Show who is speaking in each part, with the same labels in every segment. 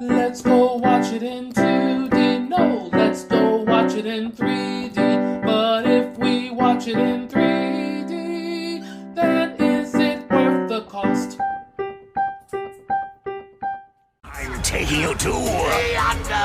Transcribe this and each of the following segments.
Speaker 1: Let's go watch it in 2D. No, let's go watch it in 3D. But if we watch it in 3D, then is it worth the cost?
Speaker 2: I'm taking you to the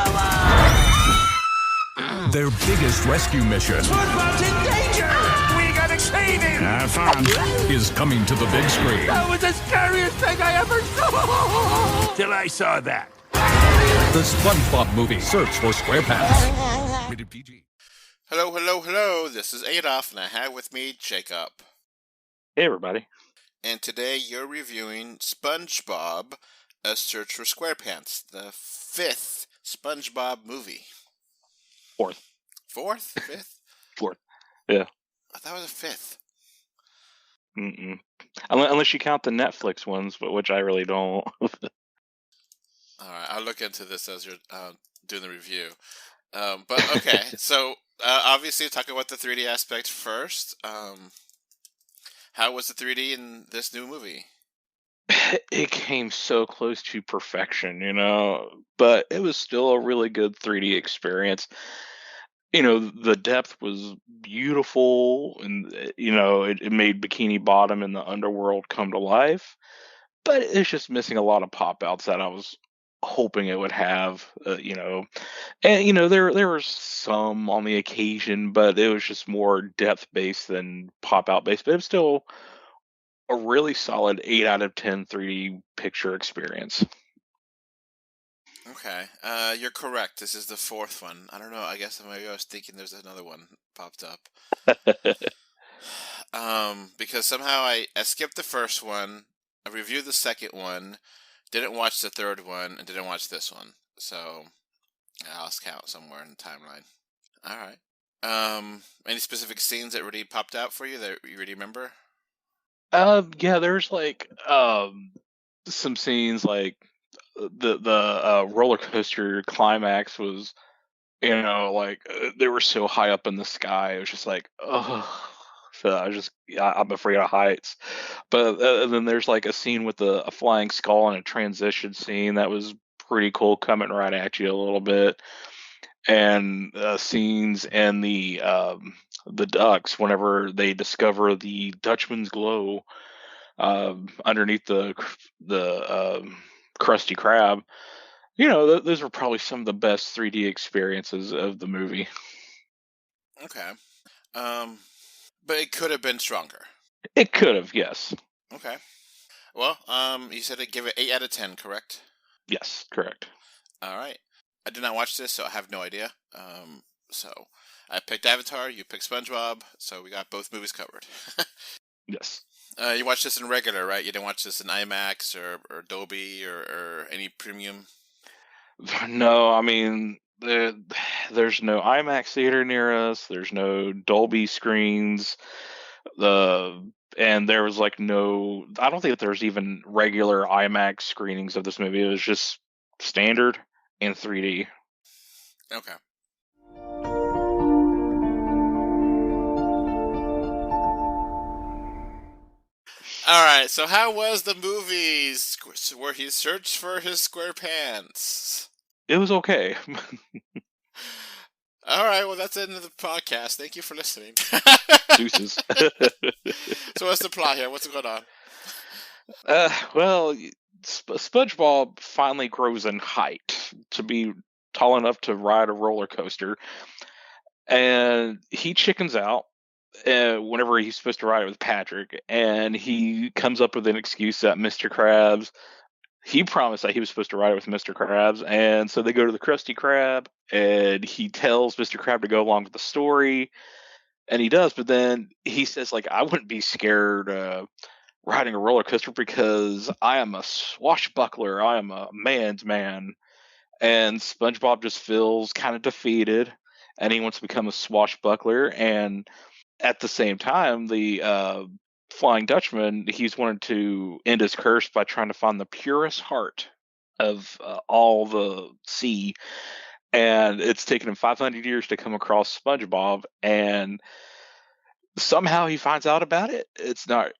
Speaker 3: Their biggest rescue mission
Speaker 2: SpongeBob's in danger! We gotta save him!
Speaker 3: have fun is coming to the big screen.
Speaker 2: That was the scariest thing I ever saw! Till I saw that.
Speaker 3: The SpongeBob movie. Search for SquarePants. Rated PG.
Speaker 4: Hello. This is Adolf, and I have with me Jacob.
Speaker 5: Hey, everybody.
Speaker 4: And today you're reviewing SpongeBob: A Search for SquarePants, the fifth SpongeBob movie.
Speaker 5: Fourth.
Speaker 4: Fourth? Fifth?
Speaker 5: Fourth. Yeah.
Speaker 4: I thought it was a fifth.
Speaker 5: Mm-mm. Unless you count the Netflix ones, but which I really don't.
Speaker 4: All right, I'll look into this as you're doing the review. But okay, so obviously talking about the 3D aspect first. How was the 3D in this new movie?
Speaker 5: It came so close to perfection, but it was still a really good 3D experience. The depth was beautiful, and it made Bikini Bottom and the underworld come to life, but it's just missing a lot of pop outs that I was hoping it would have. And there was some on the occasion, but it was just more depth based than pop out based. But it was still a really solid 8 out of 10 3D picture experience.
Speaker 4: Okay, you're correct. This is the fourth one. I don't know. I guess maybe I was thinking there's another one popped up. Because somehow I skipped the first one. I reviewed the second one, didn't watch the third one, and didn't watch this one. So I lost count somewhere in the timeline. All right. Any specific scenes that really popped out for you that you really remember?
Speaker 5: Yeah, there's some scenes like the roller coaster climax was, they were so high up in the sky. It was just like, oh, so I'm afraid of heights. But then there's like a scene with a flying skull and a transition scene that was pretty cool, coming right at you a little bit. And scenes and the ducks whenever they discover the Dutchman's glow underneath the Krusty Krab. Those were probably some of the best 3D experiences of the movie.
Speaker 4: Okay. But it could have been stronger.
Speaker 5: It could have, yes.
Speaker 4: Okay. Well, you said to give it 8 out of 10, correct?
Speaker 5: Yes, correct.
Speaker 4: All right. I did not watch this, so I have no idea. So I picked Avatar, you picked SpongeBob, so we got both movies covered.
Speaker 5: Yes.
Speaker 4: You watched this in regular, right? You didn't watch this in IMAX or Dolby or any premium?
Speaker 5: No, I mean, there's no IMAX theater near us. There's no Dolby screens. And there was no. I don't think there's even regular IMAX screenings of this movie. It was just standard in 3D.
Speaker 4: Okay. All right. So how was the movies where he searched for his SquarePants?
Speaker 5: It was okay.
Speaker 4: All right. Well, that's the end of the podcast. Thank you for listening.
Speaker 5: Deuces.
Speaker 4: So what's the plot here? What's going on?
Speaker 5: Well, SpongeBob finally grows in height to be tall enough to ride a roller coaster, and he chickens out whenever he's supposed to ride it with Patrick, and he comes up with an excuse that Mr. Krabs. He promised that he was supposed to ride it with Mr. Krabs, and so they go to the Krusty Krab, and he tells Mr. Krab to go along with the story, and he does, but then he says, I wouldn't be scared riding a roller coaster because I am a swashbuckler. I am a man's man. And SpongeBob just feels kind of defeated, and he wants to become a swashbuckler. And at the same time, the Flying Dutchman, he's wanted to end his curse by trying to find the purest heart of all the sea. And it's taken him 500 years to come across SpongeBob, and somehow he finds out about it. It's not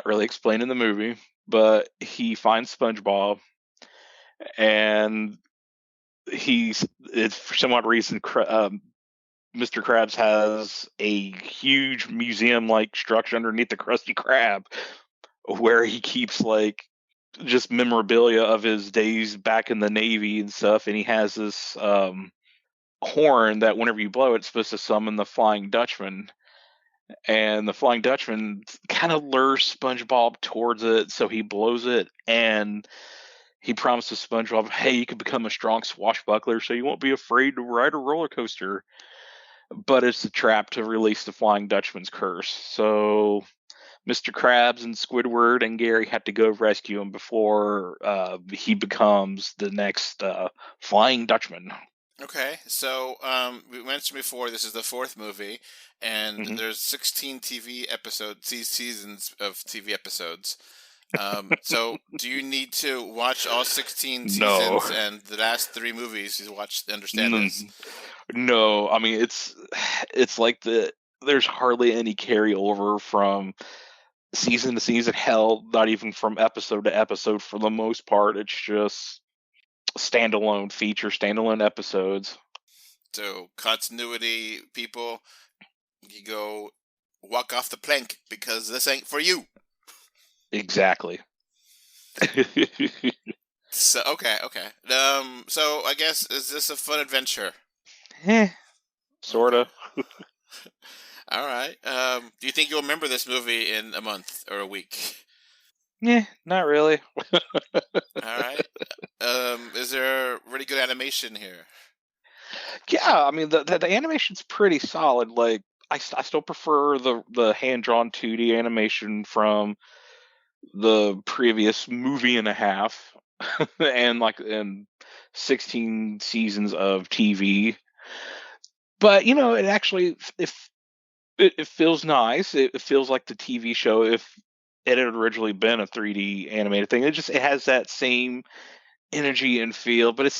Speaker 5: really explained in the movie, but he finds SpongeBob, and it's for some odd reason, Mr. Krabs has a huge museum-like structure underneath the Krusty Krab, where he keeps like just memorabilia of his days back in the Navy and stuff, and he has this horn that whenever you blow it's supposed to summon the Flying Dutchman, and the Flying Dutchman kind of lures SpongeBob towards it, so he blows it, and he promises SpongeBob, hey, you can become a strong swashbuckler so you won't be afraid to ride a roller coaster. But it's a trap to release the Flying Dutchman's curse. So Mr. Krabs and Squidward and Gary have to go rescue him before he becomes the next Flying Dutchman.
Speaker 4: Okay, so we mentioned before this is the fourth movie, and there's 16 TV episodes, seasons of TV episodes. So do you need to watch all 16 seasons
Speaker 5: No.
Speaker 4: and the last 3 movies to watch to understand this?
Speaker 5: No, I mean it's like there's hardly any carryover from season to season. Hell, not even from episode to episode for the most part. It's just standalone episodes.
Speaker 4: So continuity, people, you go walk off the plank because this ain't for you.
Speaker 5: Exactly.
Speaker 4: So okay. So I guess is this a fun adventure?
Speaker 5: Sorta.
Speaker 4: All right. Do you think you'll remember this movie in a month or a week?
Speaker 5: Yeah, not really.
Speaker 4: All right. Is there really good animation here?
Speaker 5: Yeah, I mean the animation's pretty solid. Like I still prefer the hand-drawn 2D animation from the previous movie and a half and 16 seasons of TV. But it actually it feels nice. It feels like the TV show if it had originally been a 3D animated thing. It has that same energy and feel, but it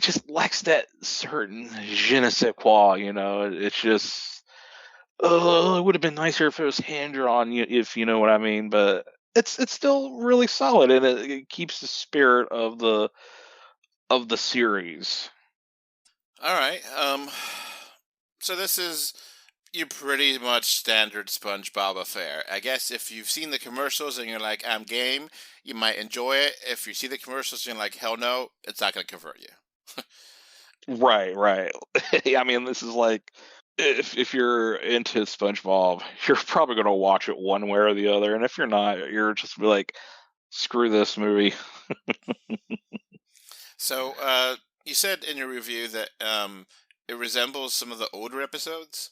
Speaker 5: just lacks that certain je ne sais quoi. It's just it would have been nicer if it was hand drawn, if you know what I mean. But it's still really solid, and it keeps the spirit of the series.
Speaker 4: All right. So this is your pretty much standard SpongeBob affair. I guess if you've seen the commercials and you're like, I'm game, you might enjoy it. If you see the commercials and you're like, hell no, it's not going to convert you.
Speaker 5: Right. I mean, this is like if you're into SpongeBob, you're probably going to watch it one way or the other, and if you're not, you're just be like, screw this movie.
Speaker 4: So, you said in your review that it resembles some of the older episodes.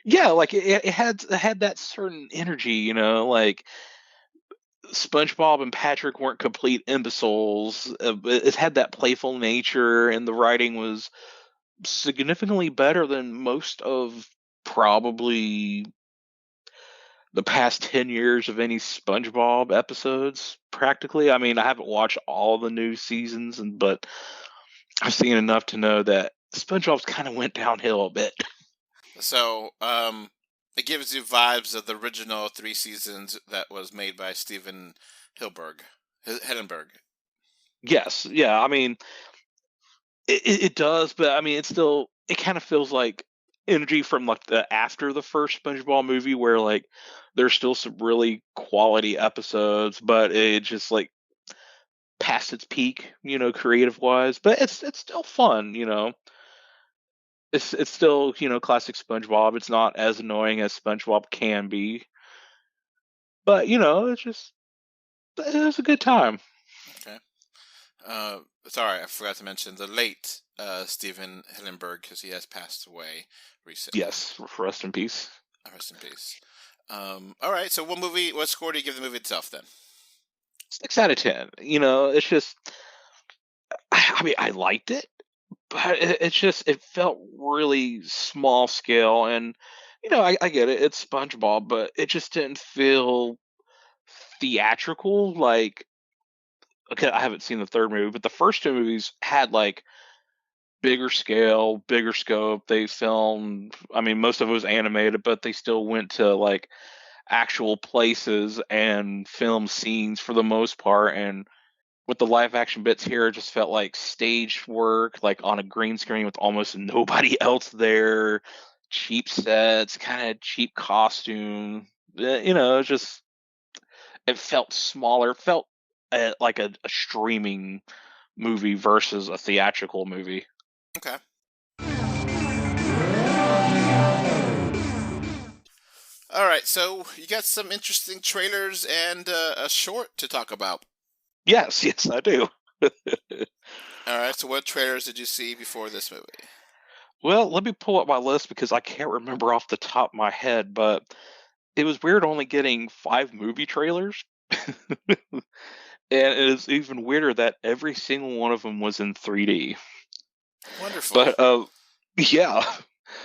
Speaker 5: Yeah, like it had that certain energy, like SpongeBob and Patrick weren't complete imbeciles. It had that playful nature, and the writing was significantly better than most of probably the past 10 years of any SpongeBob episodes, practically. I mean, I haven't watched all the new seasons, but I've seen enough to know that SpongeBob's kind of went downhill a bit.
Speaker 4: So, it gives you vibes of the original 3 seasons that was made by Steven Hillenburg.
Speaker 5: Yes, yeah, I mean, it does, but I mean, it kind of feels like energy from like after the first SpongeBob movie, where like there's still some really quality episodes, but it just like past its peak, creative wise. But it's still fun, It's still classic SpongeBob. It's not as annoying as SpongeBob can be, but it was a good time.
Speaker 4: Okay. Sorry, I forgot to mention the late Steven Hillenburg because he has passed away recently.
Speaker 5: Yes, rest in peace.
Speaker 4: Rest in peace. All right. So, what score do you give the movie itself then?
Speaker 5: 6 out of 10. It's just, I mean, I liked it, but it felt really small scale, and I get it, it's SpongeBob, but it just didn't feel theatrical. Like, okay, I haven't seen the third movie, but the first 2 movies had like bigger scale, bigger scope. They filmed, I mean, most of it was animated, but they still went to like actual places and filmed scenes for the most part, and with the live action bits here, it just felt like stage work, like on a green screen with almost nobody else there, cheap sets, kind of cheap costume. It felt smaller, felt like a streaming movie versus a theatrical movie.
Speaker 4: Okay. All right, so you got some interesting trailers and a short to talk about.
Speaker 5: Yes, I do.
Speaker 4: All right, so what trailers did you see before this movie?
Speaker 5: Well, let me pull up my list because I can't remember off the top of my head, but it was weird only getting 5 movie trailers. And it is even weirder that every single one of them was in 3D.
Speaker 4: Wonderful.
Speaker 5: But, yeah.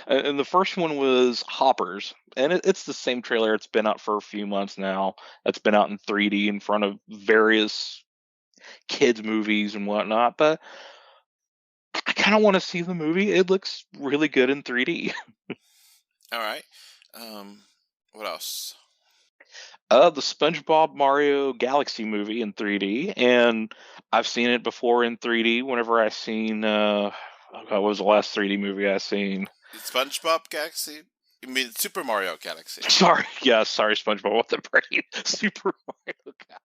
Speaker 5: And the first one was Hoppers. And it's the same trailer. It's been out for a few months now. It's been out in 3D in front of various kids' movies and whatnot. But I kind of want to see the movie. It looks really good in 3D.
Speaker 4: All right. What else?
Speaker 5: The SpongeBob Mario Galaxy movie in 3D, and I've seen it before in 3D. Whenever I seen, what was the last 3D movie I seen?
Speaker 4: SpongeBob Galaxy? You mean Super Mario Galaxy?
Speaker 5: Sorry, SpongeBob with the brain. Super Mario Galaxy.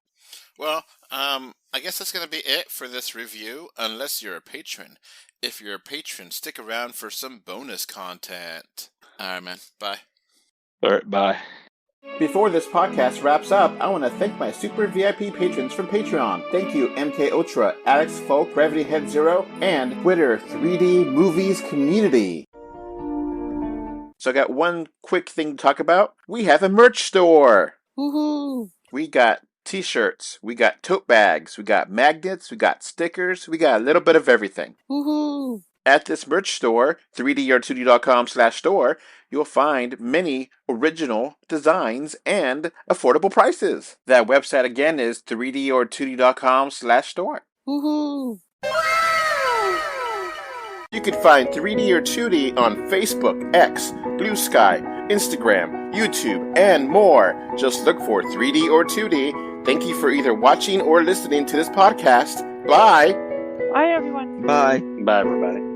Speaker 4: Well, I guess that's going to be it for this review, unless you're a patron. If you're a patron, stick around for some bonus content. All right, man. Bye.
Speaker 5: All right, bye.
Speaker 6: Before this podcast wraps up, I want to thank my super VIP patrons from Patreon. Thank you, MK Ultra, Alex Folk, Gravity Head Zero, and Twitter 3D Movies Community. So I got one quick thing to talk about. We have a merch store. Woohoo! We got t-shirts, we got tote bags, we got magnets, we got stickers, we got a little bit of everything. Woohoo! At this merch store, 3dr2d.com/store, you'll find many original designs and affordable prices. That website again is 3dr2d.com/store. Woohoo! You can find 3D or 2D on Facebook, X, Blue Sky, Instagram, YouTube, and more. Just look for 3D or 2D. Thank you for either watching or listening to this podcast. Bye!
Speaker 7: Bye, everyone.
Speaker 5: Bye. Bye, everybody.